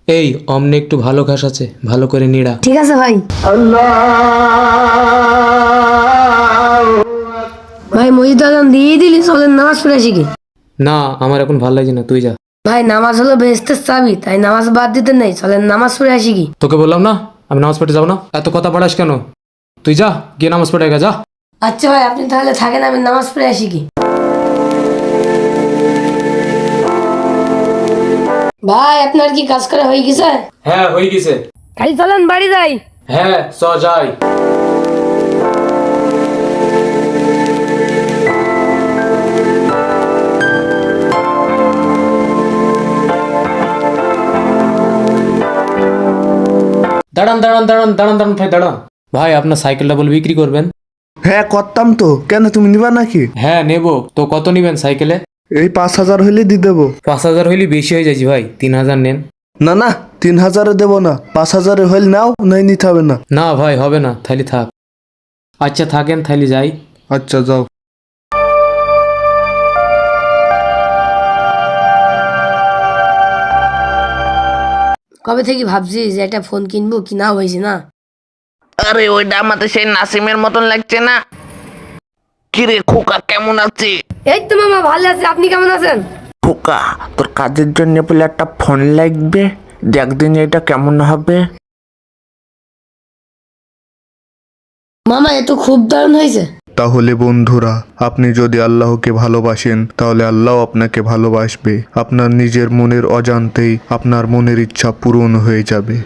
এই অমনে একটু ভালো ঘাস আছে, ভালো করে নিড়া। ঠিক আছে ভাই। ভাই মসজিদ আজান দিয়ে দিলি, চলেন নামাজ পড়ে আসি কি? না আমার এখন ভালো লাগছে না, তুই যা। ভাই নামাজ হলো বেহেস্তের চাবি, তাই নামাজ বাদ দিতে নেই, চলেন নামাজ পড়ে আসি কি? তোকে বললাম না আমি নামাজ পড়তে যাবো না, এত কথা বাড়াস কেন? তুই যা, গিয়ে নামাজ পড়ে যা। আচ্ছা ভাই আপনি তাহলে থাকেন, আমি নামাজ পড়ে আসি কি? ভাই আপনার কি কাজ করা হয়ে গেছে? হ্যাঁ হয়ে গেছে। খালি চলেন বাড়ি যাই। হ্যাঁ চ যাই। দাঁড়ান দাঁড়ান দাঁড়ান দাঁড়ান দাঁড়ান ভাই দাঁড়ান। ভাই আপনার সাইকেলটা বলে বিক্রি করবেন? হ্যাঁ করতাম তো, কেন তুমি নিবা নাকি? হ্যাঁ নেবো তো। কত নিবেন সাইকেলে? এই 5,000 হইলে দিয়ে দেবো। 5,000 হইলে বেশি হয়ে যাচ্ছে ভাই, 3,000 নেন। না না, 3,000 দেবো না, 5,000 হইলে নাও, নাই নিতে হবে না। না ভাই হবে না, থাইলে থাক। আচ্ছা থাকেন, থাইলে যাই। আচ্ছা যাও। কবে থেকে ভাবছি যে একটা ফোন কিনবো, কিনা হয়েছে না। আরে ওইটা আমাদের সেই নাসিমের মতন লাগছে না? কিরে খোকা কেমন আছে? এই তো মামা ভালো আছে, আপনি কেমন আছেন? খোকা তোর কাজের জন্য বলে একটা ফোন লাগবে, দেখদিন এটা কেমন হবে। মামা এ তো খুব দারুণ হয়েছে। তাহলে বন্ধুরা, আপনি যদি আল্লাহকে ভালোবাসেন তাহলে আল্লাহ আপনাকে ভালোবাসবে। আপনার নিজের মনের অজান্তেই আপনার মনের ইচ্ছা পূরণ হয়ে যাবে।